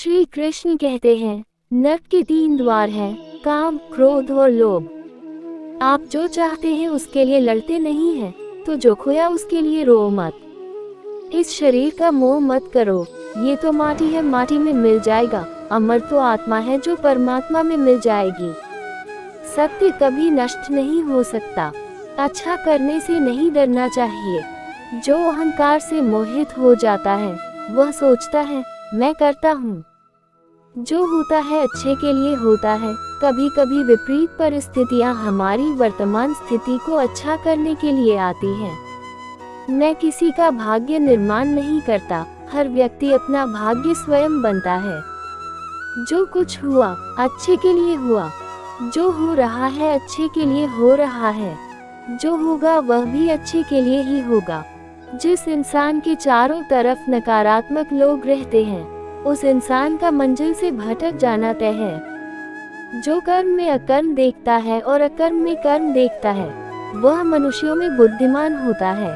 श्री कृष्ण कहते हैं, नरक के 3 द्वार हैं, काम, क्रोध और लोभ। आप जो चाहते हैं उसके लिए लड़ते नहीं हैं, तो जो खोया उसके लिए रो मत। इस शरीर का मोह मत करो, ये तो माटी है, माटी में मिल जाएगा। अमर तो आत्मा है जो परमात्मा में मिल जाएगी। सत्य कभी नष्ट नहीं हो सकता। अच्छा करने से नहीं डरना चाहिए। जो अहंकार से मोहित हो जाता है वह सोचता है मैं करता हूँ। जो होता है अच्छे के लिए होता है। कभी कभी विपरीत परिस्थितियाँ हमारी वर्तमान स्थिति को अच्छा करने के लिए आती हैं। मैं किसी का भाग्य निर्माण नहीं करता, हर व्यक्ति अपना भाग्य स्वयं बनता है। जो कुछ हुआ अच्छे के लिए हुआ, जो हो रहा है अच्छे के लिए हो रहा है, जो होगा वह भी अच्छे के लिए ही होगा। जिस इंसान के चारों तरफ नकारात्मक लोग रहते हैं, उस इंसान का मंजिल से भटक जाना तय है। जो कर्म में अकर्म देखता है और अकर्म में कर्म देखता है, वह मनुष्यों में बुद्धिमान होता है।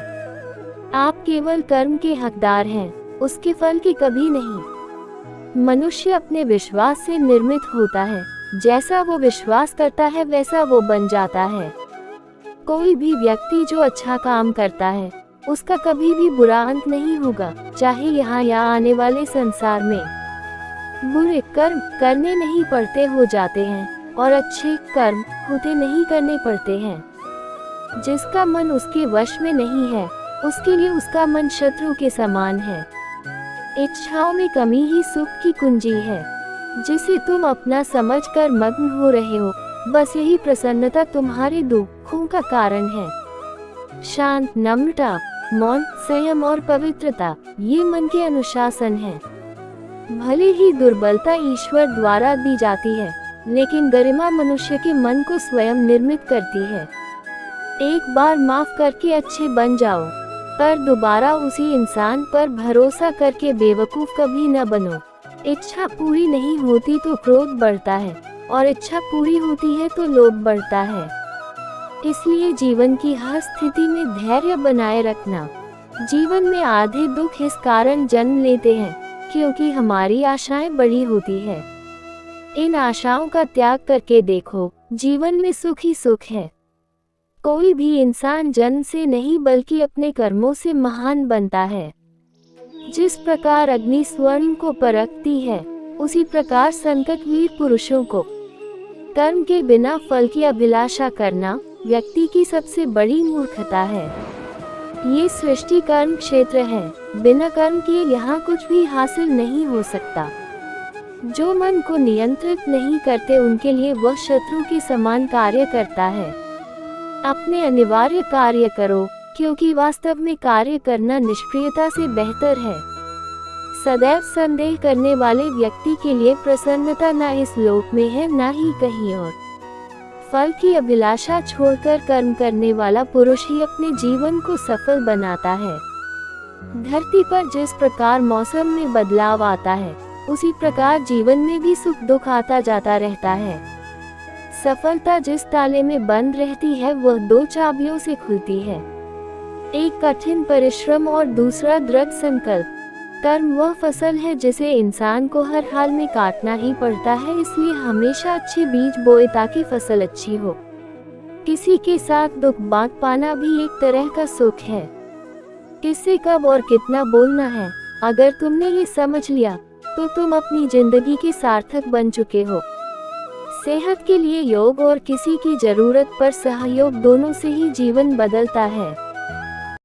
आप केवल कर्म के हकदार हैं, उसके फल के कभी नहीं। मनुष्य अपने विश्वास से निर्मित होता है, जैसा वो विश्वास करता है वैसा वो बन जाता है। कोई भी व्यक्ति जो अच्छा काम करता है, उसका कभी भी बुरा अंत नहीं होगा, चाहे यहाँ या आने वाले संसार में। बुरे कर्म करने नहीं पड़ते हो जाते हैं और अच्छे कर्म होते नहीं करने पड़ते हैं। जिसका मन उसके वश में नहीं है, उसके लिए उसका मन शत्रु के समान है। इच्छाओं में कमी ही सुख की कुंजी है। जिसे तुम अपना समझकर मग्न हो रहे हो, बस यही प्रसन्नता तुम्हारे दुखों का कारण है। शांत, नम्रता, मौन, संयम और पवित्रता, ये मन के अनुशासन है। भले ही दुर्बलता ईश्वर द्वारा दी जाती है, लेकिन गरिमा मनुष्य के मन को स्वयं निर्मित करती है। एक बार माफ करके अच्छे बन जाओ, पर दोबारा उसी इंसान पर भरोसा करके बेवकूफ कभी न बनो। इच्छा पूरी नहीं होती तो क्रोध बढ़ता है, और इच्छा पूरी होती है तो लोभ बढ़ता है। इसलिए जीवन की हर स्थिति में धैर्य बनाए रखना। जीवन में आधे दुख इस कारण जन्म लेते हैं क्योंकि हमारी आशाएं बड़ी होती है। इन आशाओं का त्याग करके देखो, जीवन में सुख ही सुख है। कोई भी इंसान जन्म से नहीं बल्कि अपने कर्मों से महान बनता है। जिस प्रकार अग्नि स्वर्ण को परखती है, उसी प्रकार संकट वीर पुरुषों को। कर्म के बिना फल की अभिलाषा करना व्यक्ति की सबसे बड़ी मूर्खता है। ये सृष्टि कर्म क्षेत्र है, बिना कर्म किए यहाँ कुछ भी हासिल नहीं हो सकता। जो मन को नियंत्रित नहीं करते उनके लिए वह शत्रु के समान कार्य करता है। अपने अनिवार्य कार्य करो, क्योंकि वास्तव में कार्य करना निष्क्रियता से बेहतर है। सदैव संदेह करने वाले व्यक्ति के लिए प्रसन्नता न इस लोक में है न ही कहीं और। फल की अभिलाषा छोड़कर कर्म करने वाला पुरुष ही अपने जीवन को सफल बनाता है। धरती पर जिस प्रकार मौसम में बदलाव आता है, उसी प्रकार जीवन में भी सुख दुख आता जाता रहता है। सफलता जिस ताले में बंद रहती है वह 2 चाबियों से खुलती है, एक कठिन परिश्रम और दूसरा दृढ़ संकल्प। कर्म वह फसल है जिसे इंसान को हर हाल में काटना ही पड़ता है, इसलिए हमेशा अच्छे बीज बोए ताकि फसल अच्छी हो। किसी के साथ दुख बांट पाना भी एक तरह का सुख है। किससे कब और कितना बोलना है, अगर तुमने ये समझ लिया तो तुम अपनी जिंदगी के सार्थक बन चुके हो। सेहत के लिए योग और किसी की जरूरत पर सहयोग, दोनों से ही जीवन बदलता है।